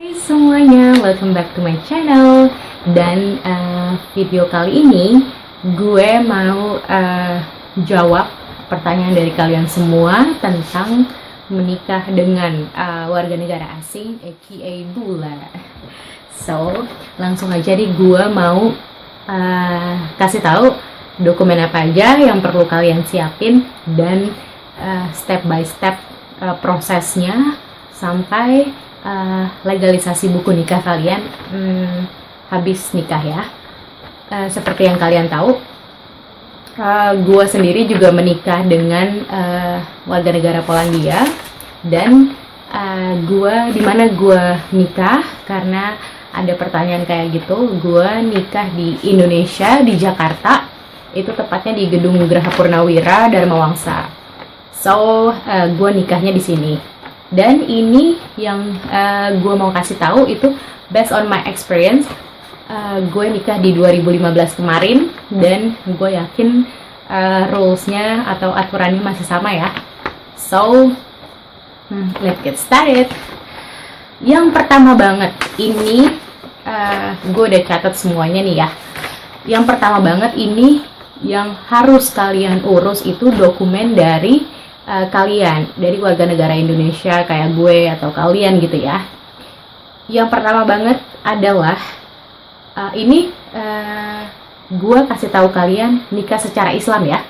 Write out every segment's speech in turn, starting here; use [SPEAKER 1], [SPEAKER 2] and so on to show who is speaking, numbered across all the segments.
[SPEAKER 1] Hai semuanya, welcome back to my channel. Dan video kali ini gue mau jawab pertanyaan dari kalian semua tentang menikah dengan warga negara asing, aka bule. So, langsung aja nih gue mau kasih tahu dokumen apa aja yang perlu kalian siapin dan step by step prosesnya sampai legalisasi buku nikah kalian habis nikah ya. Seperti yang kalian tahu, gue sendiri juga menikah dengan warga negara Polandia. Dan dimana gue nikah, karena ada pertanyaan kayak gitu, gue nikah di Indonesia, di Jakarta, itu tepatnya di Gedung Geraha Purnawira Dharma Wangsa. So gue nikahnya di sini. Dan ini yang gue mau kasih tahu itu based on my experience. Gue nikah di 2015 kemarin dan gue yakin rules-nya atau aturannya masih sama ya. So, let's get started. Yang pertama banget ini gue udah catat semuanya nih ya. Yang pertama banget ini yang harus kalian urus itu dokumen dari kalian, dari warga negara Indonesia kayak gue atau kalian gitu ya. Yang pertama banget adalah gue kasih tahu kalian nikah secara Islam ya,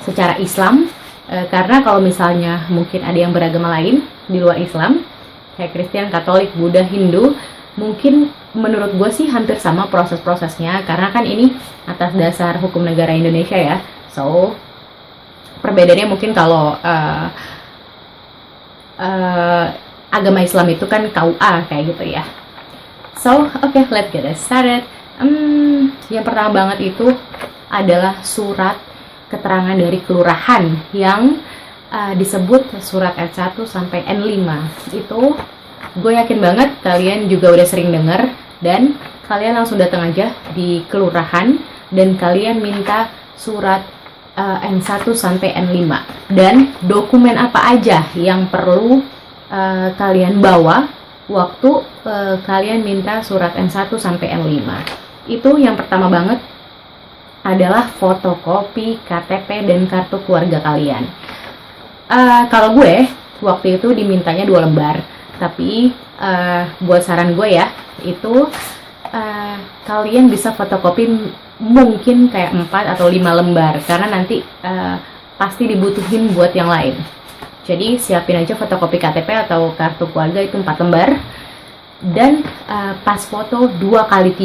[SPEAKER 1] secara Islam. Karena kalau misalnya mungkin ada yang beragama lain di luar Islam kayak Kristen, Katolik, Buddha, Hindu, mungkin menurut gue sih hampir sama proses-prosesnya karena kan ini atas dasar hukum negara Indonesia ya. So perbedaannya mungkin kalau agama Islam itu kan KUA kayak gitu ya. So, okay, let's get started. Yang pertama banget itu adalah surat keterangan dari kelurahan yang disebut surat N1 sampai N5. Itu gue yakin banget kalian juga udah sering denger, dan kalian langsung datang aja di kelurahan dan kalian minta surat N1 sampai N5 dan dokumen apa aja yang perlu kalian bawa waktu kalian minta surat N1 sampai N5. Itu yang pertama banget adalah fotokopi KTP dan kartu keluarga kalian. Kalau gue waktu itu dimintanya 2 lembar, tapi buat saran gue ya, itu kalian bisa fotokopi mungkin kayak 4 atau 5 lembar karena nanti pasti dibutuhin buat yang lain. Jadi siapin aja fotokopi KTP atau kartu keluarga itu 4 lembar, dan pas foto 2x3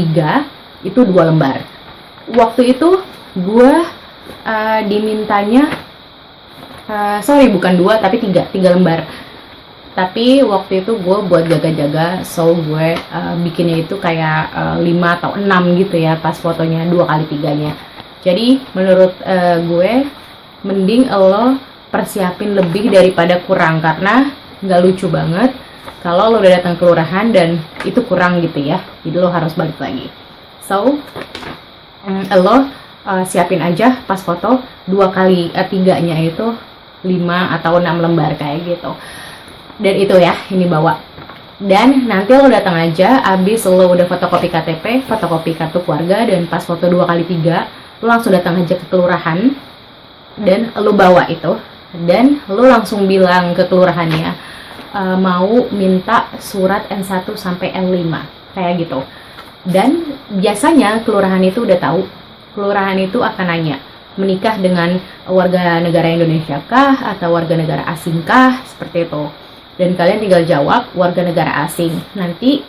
[SPEAKER 1] itu 2 lembar. Waktu itu gue dimintanya bukan 2 tapi 3 lembar. Tapi waktu itu gue buat jaga-jaga, so gue bikinnya itu kayak 5 atau 6 gitu ya pas fotonya 2x3-nya. Jadi menurut gue mending lo persiapin lebih daripada kurang, karena nggak lucu banget kalau lo udah datang kelurahan dan itu kurang gitu ya. Jadi lo harus balik lagi. So lo siapin aja pas foto 2x3-nya itu 5 atau 6 lembar kayak gitu. Dan itu ya, ini bawa. Dan nanti lo datang aja, abis lo udah fotokopi KTP, fotokopi kartu keluarga, dan pas foto 2x3, lo langsung datang aja ke kelurahan, dan lo bawa itu. Dan lo langsung bilang ke kelurahannya, mau minta surat N1 sampai N5, kayak gitu. Dan biasanya kelurahan itu udah tahu, kelurahan itu akan nanya, menikah dengan warga negara Indonesia kah, atau warga negara asing kah, seperti itu. Dan kalian tinggal jawab warga negara asing. Nanti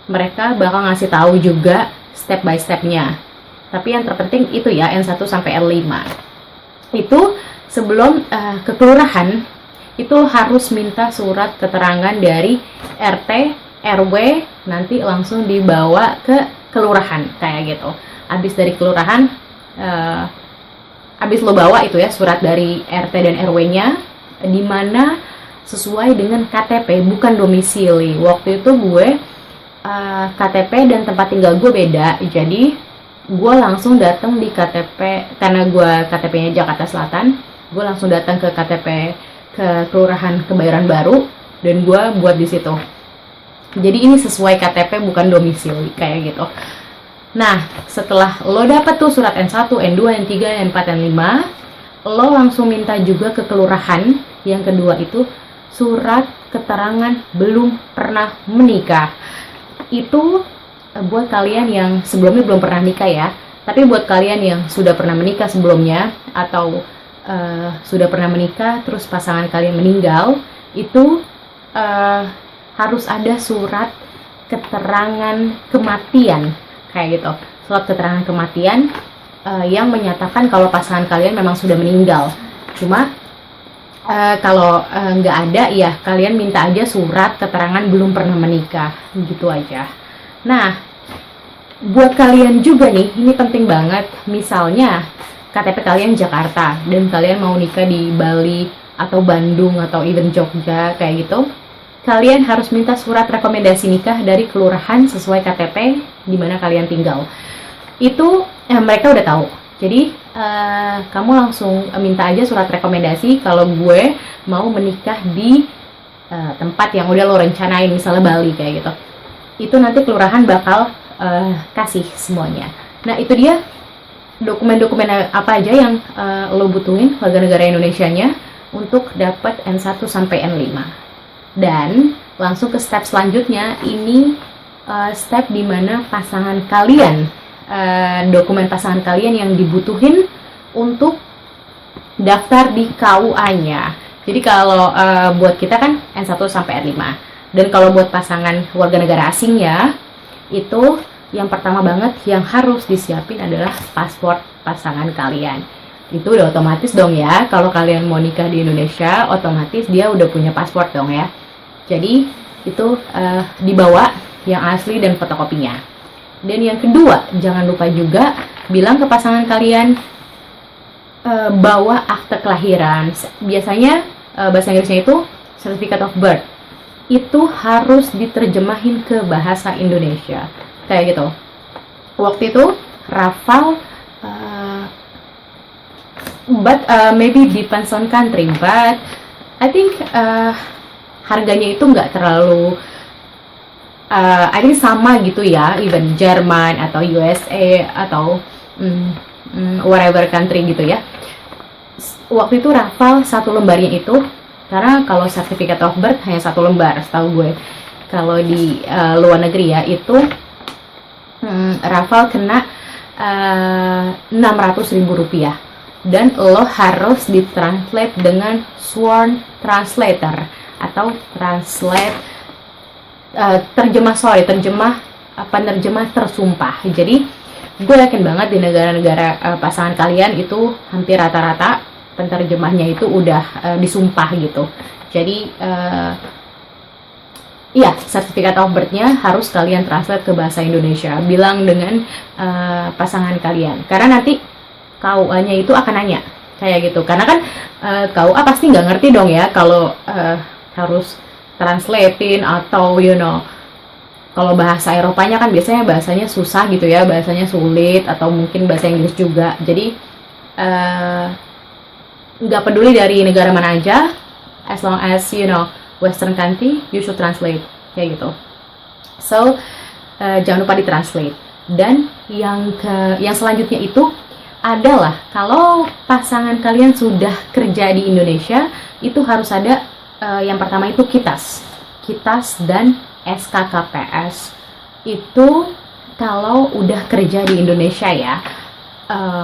[SPEAKER 1] mereka bakal ngasih tahu juga step by stepnya. Tapi yang terpenting itu ya, N1 sampai N5. Itu sebelum ke kelurahan, itu harus minta surat keterangan dari RT, RW, nanti langsung dibawa ke kelurahan kayak gitu. Abis dari kelurahan, abis lo bawa itu ya surat dari RT dan RW-nya, dimana sesuai dengan KTP, bukan domisili. Waktu itu gue KTP dan tempat tinggal gue beda, jadi gue langsung datang di KTP, karena gue KTP-nya Jakarta Selatan, gue langsung datang ke KTP ke Kelurahan Kebayoran Baru dan gue buat di situ. Jadi ini sesuai KTP bukan domisili kayak gitu. Nah, setelah lo dapet tuh surat N1, N2, N3, N4, N5, lo langsung minta juga ke kelurahan. Yang kedua itu surat keterangan belum pernah menikah. Itu buat kalian yang sebelumnya belum pernah nikah ya. Tapi buat kalian yang sudah pernah menikah sebelumnya atau sudah pernah menikah terus pasangan kalian meninggal, itu harus ada surat keterangan kematian kayak gitu. Surat keterangan kematian yang menyatakan kalau pasangan kalian memang sudah meninggal. Cuma kalau nggak ada ya kalian minta aja surat keterangan belum pernah menikah gitu aja. Nah, buat kalian juga nih, ini penting banget. Misalnya KTP kalian Jakarta dan kalian mau nikah di Bali atau Bandung atau even Jogja kayak gitu, kalian harus minta surat rekomendasi nikah dari kelurahan sesuai KTP di mana kalian tinggal. Itu mereka udah tahu. Jadi kamu langsung minta aja surat rekomendasi kalau gue mau menikah di tempat yang udah lo rencanain, misalnya Bali kayak gitu. Itu nanti kelurahan bakal kasih semuanya. Nah, itu dia dokumen-dokumen apa aja yang lo butuhin warga negara Indonesianya untuk dapat N1 sampai N5. Dan langsung ke step selanjutnya, ini step dimana pasangan kalian, dokumen pasangan kalian yang dibutuhin untuk daftar di KUA-nya. Jadi kalau buat kita kan N1 sampai N5. Dan kalau buat pasangan warga negara asing ya, itu yang pertama banget yang harus disiapin adalah paspor pasangan kalian. Itu udah otomatis dong ya, kalau kalian mau nikah di Indonesia, otomatis dia udah punya paspor dong ya. Jadi itu dibawa yang asli dan fotokopinya. Dan yang kedua, jangan lupa juga bilang ke pasangan kalian bawa akte kelahiran. Biasanya bahasa Inggrisnya itu certificate of birth. Itu harus diterjemahin ke bahasa Indonesia kayak gitu. Waktu itu Rafal but maybe depends on country, but I think harganya itu nggak terlalu I think sama gitu ya, even Jerman atau USA atau whatever country gitu ya. Waktu itu Rafal satu lembarnya itu, karena kalau certificate of birth hanya satu lembar setahu gue. Kalau di luar negeri ya itu Rafal kena 600.000 rupiah. Dan lo harus ditranslate dengan sworn translator atau penerjemah tersumpah. Jadi gue yakin banget di negara-negara pasangan kalian itu hampir rata-rata penerjemahnya itu udah disumpah gitu. Jadi iya, sertifikat of birth-nya harus kalian translate ke bahasa Indonesia. Bilang dengan pasangan kalian. Karena nanti KUA-nya itu akan nanya kayak gitu. Karena kan KUA pasti nggak ngerti dong ya kalau harus translatein atau kalau bahasa Eropanya kan biasanya bahasanya susah gitu ya, bahasanya sulit atau mungkin bahasa Inggris juga. Jadi nggak peduli dari negara mana aja, as long as Western country, you should translate kayak gitu. So jangan lupa ditranslate. Dan yang selanjutnya itu adalah kalau pasangan kalian sudah kerja di Indonesia, itu harus ada yang pertama itu KITAS dan SKKPS. Itu kalau udah kerja di Indonesia ya.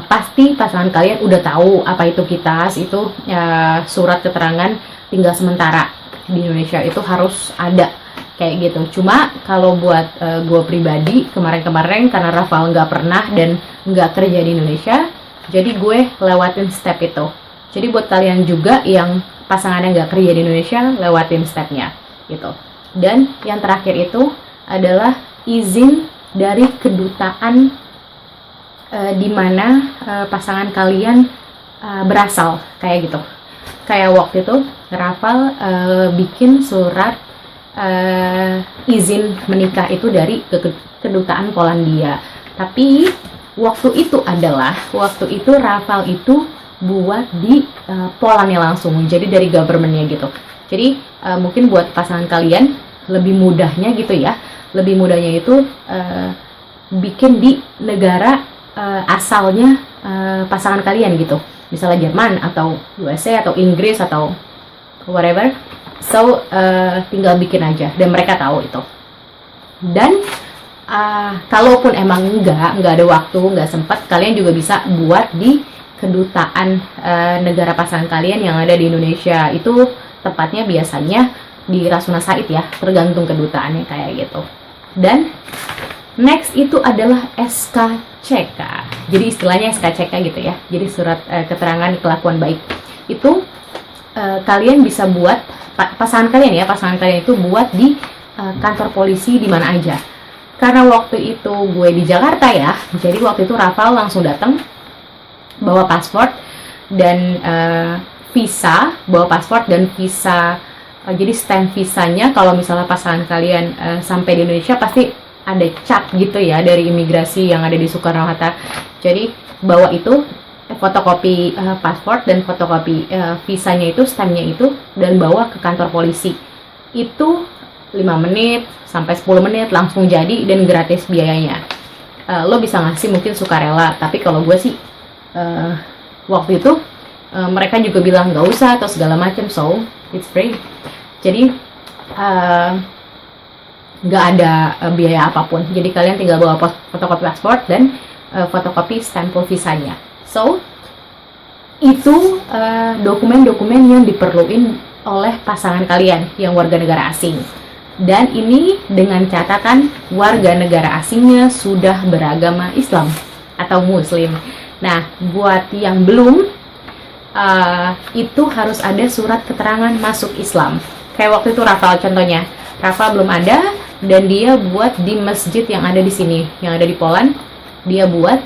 [SPEAKER 1] Pasti pasangan kalian udah tahu apa itu KITAS. Itu surat keterangan tinggal sementara di Indonesia, itu harus ada kayak gitu. Cuma kalau buat gue pribadi kemarin-kemarin karena Rafal nggak pernah dan nggak kerja di Indonesia, jadi gue lewatin step itu. Jadi buat kalian juga yang pasangannya nggak kerja di Indonesia, lewatin stepnya gitu. Dan yang terakhir itu adalah izin dari kedutaan di mana pasangan kalian berasal kayak gitu. Kayak waktu itu Rafal bikin surat izin menikah itu dari kedutaan Polandia. Tapi waktu itu Rafal itu buat di Polandnya langsung, jadi dari governmentnya gitu. Jadi mungkin buat pasangan kalian lebih mudahnya gitu ya, lebih mudahnya itu bikin di negara asalnya pasangan kalian gitu, misalnya Jerman atau USA atau Inggris atau whatever. So tinggal bikin aja dan mereka tahu itu. Dan kalaupun emang nggak ada waktu, nggak sempat, kalian juga bisa buat di kedutaan negara pasangan kalian yang ada di Indonesia. Itu tepatnya biasanya di Rasuna Said ya, tergantung kedutaannya kayak gitu. Dan next itu adalah SKCK. Jadi istilahnya SKCK gitu ya. Jadi surat keterangan kelakuan baik. Itu kalian bisa buat, pasangan kalian itu buat di kantor polisi di mana aja. Karena waktu itu gue di Jakarta ya, jadi waktu itu Rafal langsung datang bawa paspor dan visa, jadi stamp visanya. Kalau misalnya pasangan kalian sampai di Indonesia pasti ada cap gitu ya dari imigrasi yang ada di Soekarno-Hatta. Jadi bawa itu fotokopi paspor dan fotokopi visanya itu, stampnya itu, dan bawa ke kantor polisi. Itu 5 menit sampai 10 menit langsung jadi dan gratis biayanya. Lo bisa ngasih mungkin sukarela, tapi kalau gue sih waktu itu mereka juga bilang nggak usah atau segala macam, so it's free. Jadi nggak ada biaya apapun. Jadi kalian tinggal bawa fotokopi paspor dan fotokopi stempel visanya. So itu dokumen-dokumen yang diperluin oleh pasangan kalian yang warga negara asing. Dan ini dengan catatan warga negara asingnya sudah beragama Islam atau Muslim. Nah, buat yang belum, itu harus ada surat keterangan masuk Islam. Kayak waktu itu Rafal contohnya. Rafal belum ada, dan dia buat di masjid yang ada di sini, yang ada di Poland. Dia buat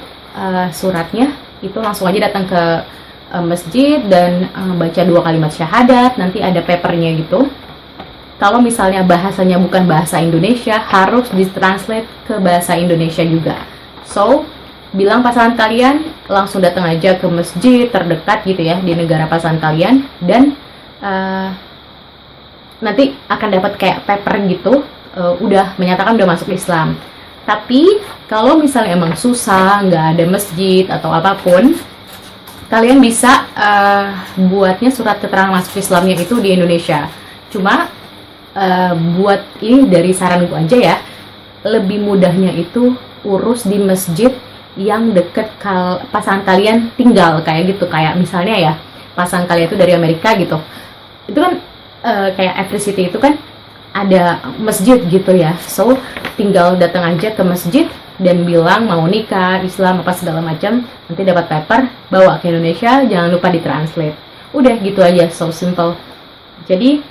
[SPEAKER 1] suratnya, itu langsung aja datang ke masjid dan baca 2 kalimat syahadat. Nanti ada papernya gitu. Kalau misalnya bahasanya bukan bahasa Indonesia, harus ditranslate ke bahasa Indonesia juga. So, bilang pasangan kalian langsung datang aja ke masjid terdekat gitu ya di negara pasangan kalian, dan nanti akan dapat kayak paper gitu, udah menyatakan udah masuk Islam. Tapi kalau misalnya emang susah, nggak ada masjid atau apapun, kalian bisa buatnya surat keterangan masuk Islamnya itu di Indonesia. Cuma buat ini dari saran gue aja ya, lebih mudahnya itu urus di masjid yang deket pasangan kalian tinggal, kayak gitu. Kayak misalnya ya, pasangan kalian itu dari Amerika gitu, itu kan kayak every city itu kan ada masjid gitu ya. So tinggal datang aja ke masjid dan bilang mau nikah Islam apa segala macam, nanti dapat paper, bawa ke Indonesia, jangan lupa ditranslate. Udah gitu aja, so simple. Jadi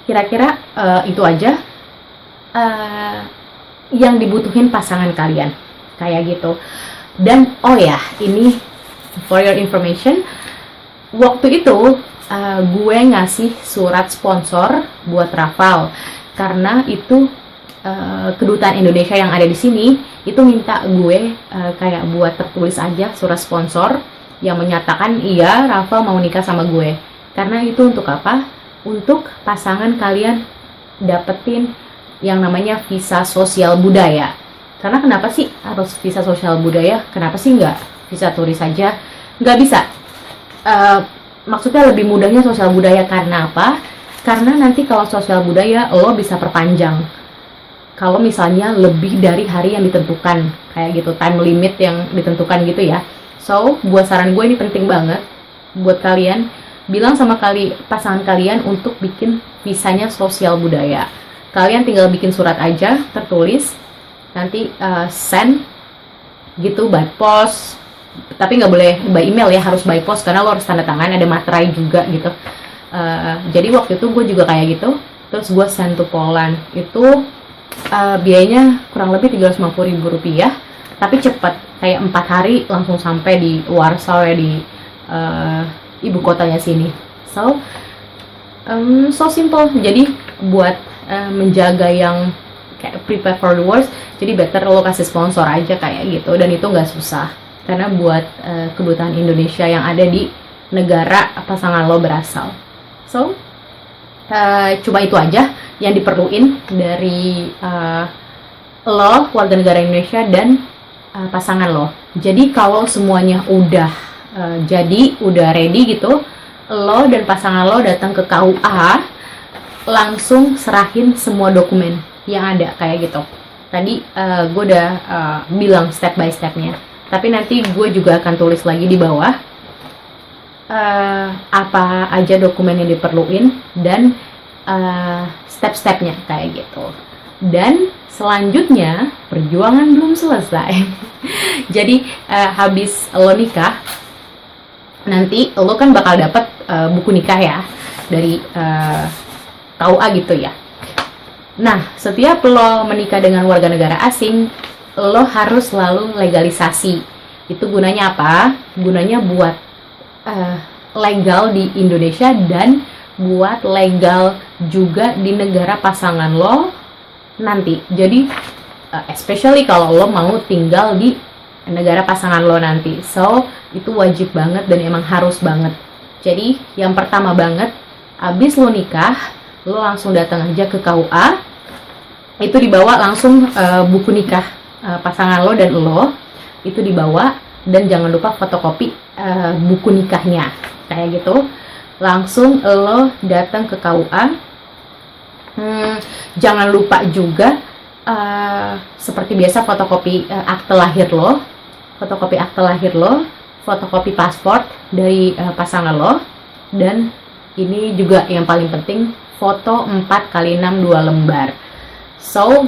[SPEAKER 1] kira-kira itu aja yang dibutuhin pasangan kalian, kayak gitu. Dan oh ya, ini for your information, waktu itu gue ngasih surat sponsor buat Rafal karena itu kedutaan Indonesia yang ada di sini itu minta gue kayak buat tertulis aja surat sponsor yang menyatakan iya Rafal mau nikah sama gue. Karena itu untuk apa? Untuk pasangan kalian dapetin yang namanya visa sosial budaya. Karena kenapa sih harus visa sosial budaya? Kenapa sih nggak visa turis saja? Nggak bisa. Maksudnya lebih mudahnya sosial budaya karena apa? Karena nanti kalau sosial budaya lo bisa perpanjang. Kalau misalnya lebih dari hari yang ditentukan, kayak gitu, time limit yang ditentukan gitu ya. So, buat saran gue ini penting banget buat kalian. Bilang sama pasangan kalian untuk bikin visanya sosial budaya. Kalian tinggal bikin surat aja, tertulis, nanti send gitu by post. Tapi nggak boleh by email ya, harus by post karena lo harus tanda tangan, ada materai juga gitu. Jadi waktu itu gue juga kayak gitu. Terus gue send to Poland. Itu biayanya kurang lebih Rp350.000, tapi cepet, kayak 4 hari langsung sampai di Warsaw ya, di ibu kotanya sini. So simple. Jadi buat menjaga yang kayak prepare for the worst, jadi better lo kasih sponsor aja kayak gitu, dan itu nggak susah karena buat kedutaan Indonesia yang ada di negara pasangan lo berasal. So Cuma itu aja yang diperluin dari lo, warga negara Indonesia, dan pasangan lo. Jadi kalau semuanya udah jadi, udah ready gitu, lo dan pasangan lo datang ke KUA, langsung serahin semua dokumen yang ada kayak gitu. Tadi gue udah bilang step by stepnya, tapi nanti gue juga akan tulis lagi di bawah apa aja dokumen yang diperluin dan step-stepnya kayak gitu. Dan selanjutnya perjuangan belum selesai. Jadi habis lo nikah, nanti lo kan bakal dapet buku nikah ya dari KUA gitu ya. Nah, setiap lo menikah dengan warga negara asing, lo harus selalu legalisasi. Itu gunanya apa? Gunanya buat legal di Indonesia dan buat legal juga di negara pasangan lo nanti. Jadi especially kalau lo mau tinggal di negara pasangan lo nanti, so itu wajib banget dan emang harus banget. Jadi yang pertama banget, abis lo nikah, lo langsung datang aja ke KUA, itu dibawa langsung buku nikah pasangan lo dan lo, itu dibawa. Dan jangan lupa fotokopi buku nikahnya kayak gitu. Langsung lo datang ke KUA. Jangan lupa juga seperti biasa fotokopi akte lahir lo, fotokopi paspor dari pasangan lo, dan ini juga yang paling penting, foto 4x6 2 lembar. So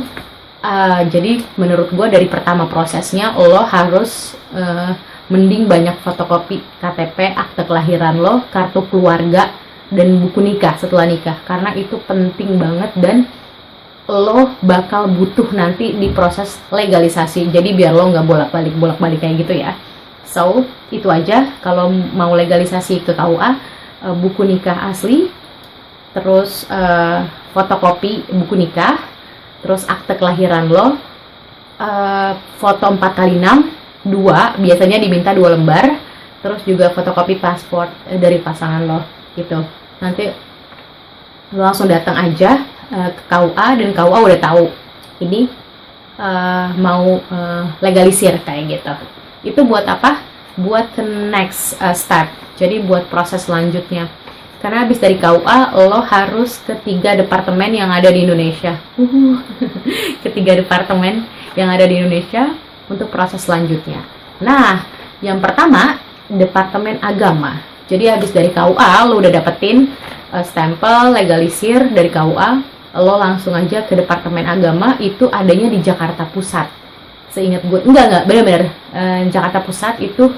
[SPEAKER 1] jadi menurut gue dari pertama prosesnya lo harus mending banyak fotokopi KTP, akte kelahiran lo, kartu keluarga, dan buku nikah setelah nikah, karena itu penting banget dan lo bakal butuh nanti di proses legalisasi. Jadi biar lo nggak bolak-balik kayak gitu ya. So itu aja kalau mau legalisasi ke KUA, buku nikah asli, terus fotokopi buku nikah, terus akte kelahiran lo, foto 4x6 2, biasanya diminta 2 lembar, terus juga fotokopi paspor dari pasangan lo gitu. Nanti lo langsung datang aja ke KUA dan KUA udah tahu ini mau legalisir kayak gitu. Itu buat apa? Buat ke next step, jadi buat proses selanjutnya. Karena habis dari KUA, lo harus ke 3 departemen yang ada di Indonesia. Ke 3 departemen yang ada di Indonesia untuk proses selanjutnya. Nah, yang pertama, Departemen Agama. Jadi habis dari KUA, lo udah dapetin stempel legalisir dari KUA, lo langsung aja ke Departemen Agama, itu adanya di Jakarta Pusat. Seingat gue, enggak, bener-bener. Jakarta Pusat itu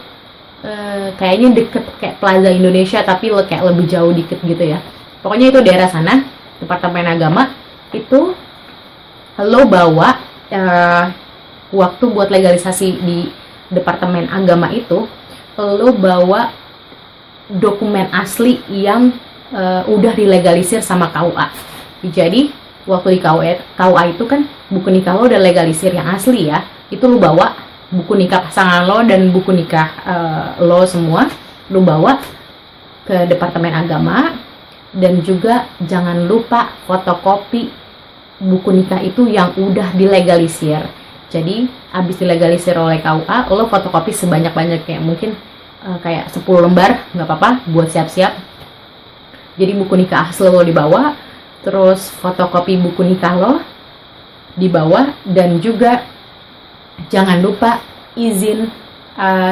[SPEAKER 1] kayaknya deket kayak Plaza Indonesia, tapi lo kayak lebih jauh dikit gitu ya. Pokoknya itu daerah sana, Departemen Agama. Itu lo bawa waktu buat legalisasi di Departemen Agama itu, lo bawa dokumen asli yang udah dilegalisir sama KUA. Jadi waktu di KUA itu kan buku nikah lo udah legalisir yang asli ya, itu lo bawa buku nikah pasangan lo dan buku nikah lo semua, lo bawa ke Departemen Agama. Dan juga jangan lupa fotokopi buku nikah itu yang udah dilegalisir. Jadi habis dilegalisir oleh KUA, lo fotokopi sebanyak-banyaknya, mungkin kayak 10 lembar, nggak apa-apa buat siap-siap. Jadi buku nikah asli lo dibawa, terus fotokopi buku nikah lo dibawa, dan juga jangan lupa izin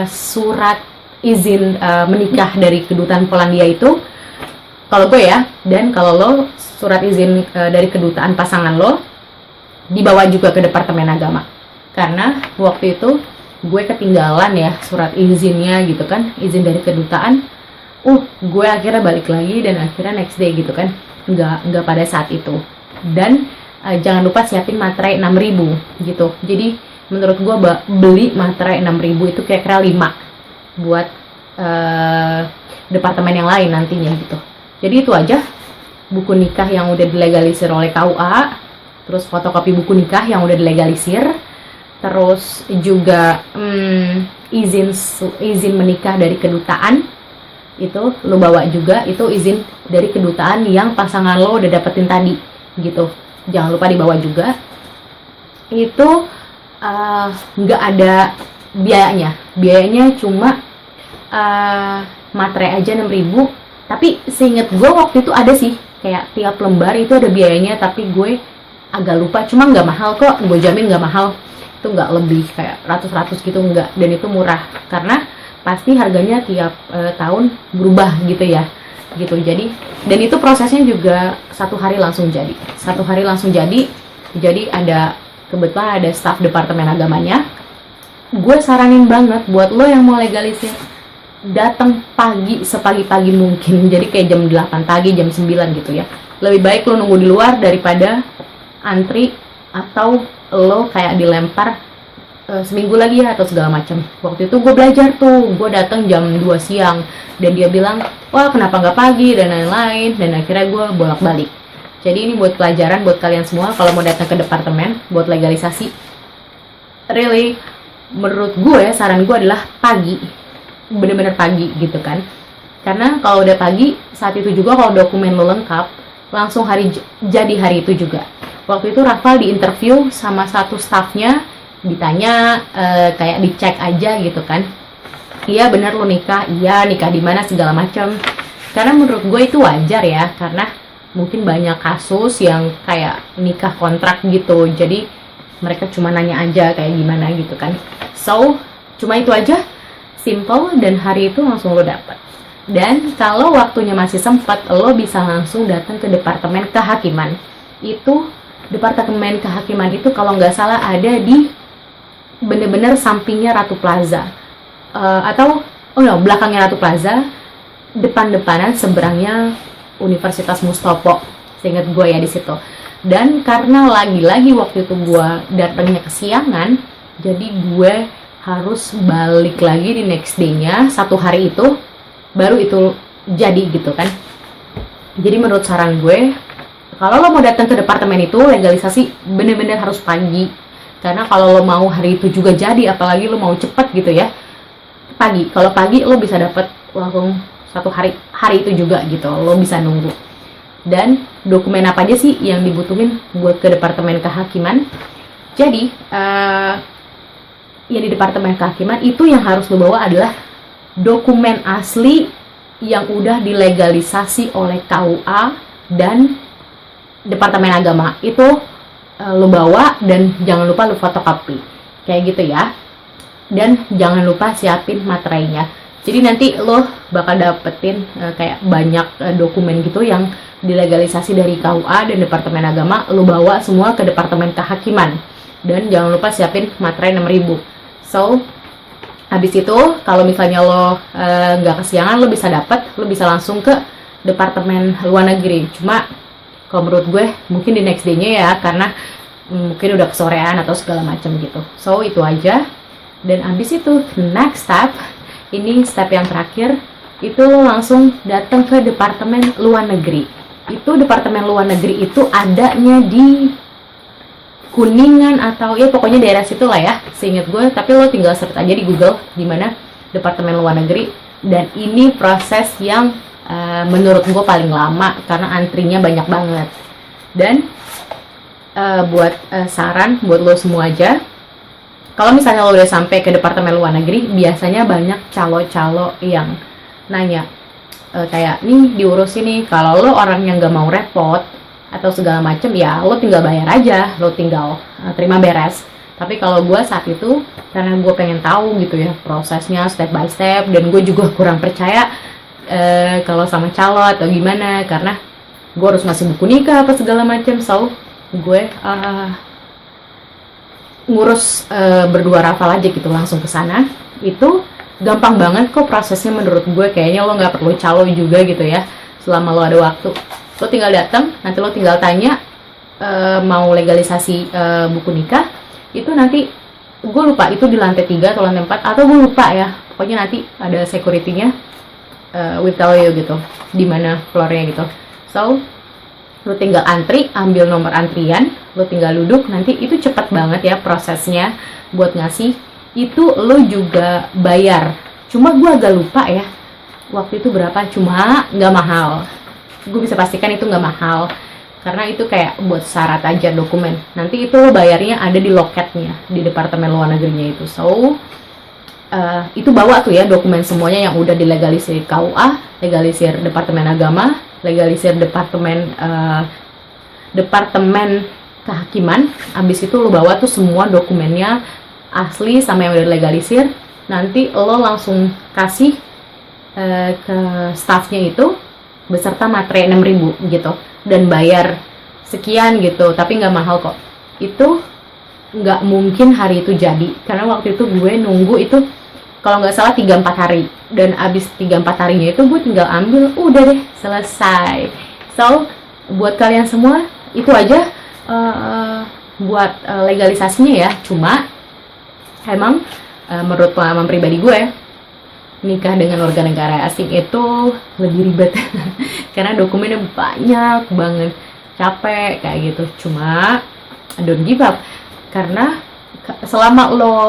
[SPEAKER 1] surat izin menikah dari kedutaan Polandia itu, kalau gue ya. Dan kalau lo surat izin dari kedutaan pasangan lo dibawa juga ke Departemen Agama, karena waktu itu gue ketinggalan ya surat izinnya gitu kan, izin dari kedutaan. Gue akhirnya balik lagi dan akhirnya next day gitu kan, nggak pada saat itu. Dan jangan lupa siapin materai 6.000 gitu. Jadi menurut gue beli materai 6.000 itu kira-kira 5 buat departemen yang lain nantinya gitu. Jadi itu aja, buku nikah yang udah dilegalisir oleh KUA, terus fotokopi buku nikah yang udah dilegalisir, terus juga izin menikah dari kedutaan, itu lo bawa juga, itu izin dari kedutaan yang pasangan lo udah dapetin tadi gitu, jangan lupa dibawa juga. Itu nggak ada biayanya cuma materai aja 6.000. Tapi seinget gue waktu itu ada sih kayak tiap lembar itu ada biayanya, tapi gue agak lupa, cuma nggak mahal kok, gue jamin nggak mahal, itu nggak lebih kayak ratus-ratus gitu, nggak, dan itu murah karena pasti harganya tiap tahun berubah gitu ya gitu. Jadi dan itu prosesnya juga 1 hari langsung jadi, jadi ada kebetulan ada staf departemen agamanya. Gue saranin banget buat lo yang mau legalisir, datang pagi, sepagi-pagi mungkin, jadi kayak jam 8 pagi, jam 9 gitu ya. Lebih baik lo nunggu di luar daripada antri atau lo kayak dilempar seminggu lagi ya atau segala macam. Waktu itu gue belajar tuh, gue datang jam 2 siang dan dia bilang, wah kenapa nggak pagi dan lain-lain, dan akhirnya gue bolak-balik. Jadi ini buat pelajaran buat kalian semua kalau mau datang ke departemen buat legalisasi. Really, menurut gue saran gue adalah pagi, bener-bener pagi gitu kan. Karena kalau udah pagi, saat itu juga kalau dokumen lo lengkap, langsung jadi hari itu juga. Waktu itu Rafal diinterview sama satu staffnya, ditanya kayak dicek aja gitu kan. Iya bener lo nikah, iya nikah di mana segala macam. Karena menurut gue itu wajar ya, karena mungkin banyak kasus yang kayak nikah kontrak gitu, jadi mereka cuma nanya aja kayak gimana gitu kan. So cuma itu aja, simple, dan hari itu langsung lo dapet. Dan kalau waktunya masih sempat, lo bisa langsung datang ke departemen kehakiman. Itu departemen kehakiman itu kalau nggak salah ada di bener-bener sampingnya Ratu Plaza, atau belakangnya Ratu Plaza, depan-depanan seberangnya Universitas Mustopo, seingat gue ya di situ. Dan karena lagi-lagi waktu itu gue datangnya kesiangan, jadi gue harus balik lagi di next day-nya, 1 hari itu baru itu jadi gitu kan. Jadi menurut saran gue, kalau lo mau datang ke departemen itu legalisasi bener-bener harus pagi, karena kalau lo mau hari itu juga jadi, apalagi lo mau cepet gitu ya, pagi. Kalau pagi lo bisa dapet langsung 1 hari itu juga gitu, lo bisa nunggu. Dan dokumen apa aja sih yang dibutuhin buat ke departemen kehakiman? Jadi yang di departemen kehakiman itu yang harus lo bawa adalah dokumen asli yang udah dilegalisasi oleh KUA dan departemen agama. Itu lo bawa, dan jangan lupa lo fotokopi kayak gitu ya. Dan jangan lupa siapin materainya. Jadi nanti lo bakal dapetin kayak banyak dokumen gitu yang dilegalisasi dari KUA dan Departemen Agama, lo bawa semua ke Departemen Kehakiman. Dan jangan lupa siapin materai 6.000. So, habis itu kalau misalnya lo nggak kesiangan, lo bisa langsung ke Departemen Luar Negeri. Cuma kalau menurut gue mungkin di next day-nya ya, karena mungkin udah kesorean atau segala macam gitu. So, itu aja. Dan habis itu next step, ini step yang terakhir, itu lo langsung datang ke Departemen Luar Negeri. Itu Departemen Luar Negeri itu adanya di Kuningan atau ya pokoknya daerah situ lah ya, seingat gue. Tapi lo tinggal search aja di Google di mana Departemen Luar Negeri. Dan ini proses yang menurut gue paling lama karena antrinya banyak banget. Dan buat saran buat lo semua aja, kalau misalnya lo udah sampai ke Departemen Luar Negeri, biasanya banyak calo-calo yang nanya, kayak, nih diurus ini, kalau lo orang yang gak mau repot, atau segala macem, ya lo tinggal bayar aja, lo tinggal terima beres. Tapi kalau gue saat itu, karena gue pengen tahu gitu ya, prosesnya step by step, dan gue juga kurang percaya kalau sama calo atau gimana, karena gue harus ngasih buku nikah apa segala macem. So, gue ngurus berdua Rafal aja gitu, langsung ke sana. Itu gampang banget kok prosesnya menurut gue. Kayaknya lo nggak perlu calo juga gitu ya, selama lo ada waktu. Lo tinggal datang, nanti lo tinggal tanya mau legalisasi buku nikah. Itu nanti gue lupa itu di lantai 3 atau lantai 4, atau gue lupa ya, pokoknya nanti ada security-nya will tell you gitu di mana floornya gitu. So lo tinggal antri, ambil nomor antrian, lo tinggal duduk, nanti itu cepat banget ya prosesnya buat ngasih. Itu lo juga bayar, cuma gue agak lupa ya, waktu itu berapa, cuma nggak mahal. Gue bisa pastikan itu nggak mahal, karena itu kayak buat syarat aja dokumen. Nanti itu lo bayarnya ada di loketnya, di Departemen Luar Negerinya itu. So, itu bawa tuh ya dokumen semuanya yang udah dilegalisir KUA, legalisir Departemen Agama, legalisir Departemen Kehakiman. Abis itu lo bawa tuh semua dokumennya asli sama yang udah dilegalisir. Nanti lo langsung kasih ke staffnya itu beserta materai 6.000 gitu, dan bayar sekian gitu, tapi nggak mahal kok. Itu nggak mungkin hari itu jadi, karena waktu itu gue nunggu itu kalau nggak salah 3-4 hari, dan abis 3-4 harinya itu gue tinggal ambil, udah deh selesai. So buat kalian semua itu aja buat legalisasinya ya. Cuma emang menurut pengalaman pribadi gue, nikah dengan warga negara asing itu lebih ribet karena dokumennya banyak banget, capek kayak gitu. Cuma don't give up, karena selama lo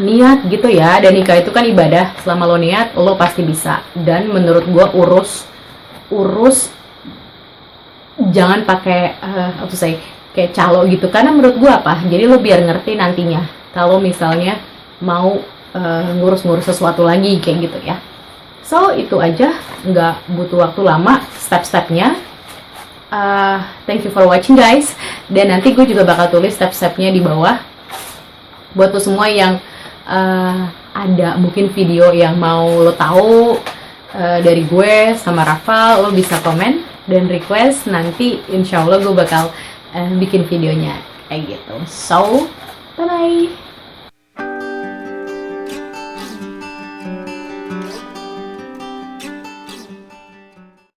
[SPEAKER 1] niat gitu ya, dan nikah itu kan ibadah, selama lo niat lo pasti bisa. Dan menurut gue urus jangan pakai kayak calo gitu, karena menurut gue jadi lo biar ngerti nantinya kalau misalnya mau ngurus-ngurus sesuatu lagi kayak gitu ya. So itu aja, nggak butuh waktu lama step-stepnya. Thank you for watching guys, dan nanti gue juga bakal tulis step-stepnya di bawah buat lo semua yang ada mungkin video yang mau lo tahu dari gue sama Rafa. Lo bisa komen dan request, nanti insya Allah gue bakal bikin videonya kayak gitu. So bye bye.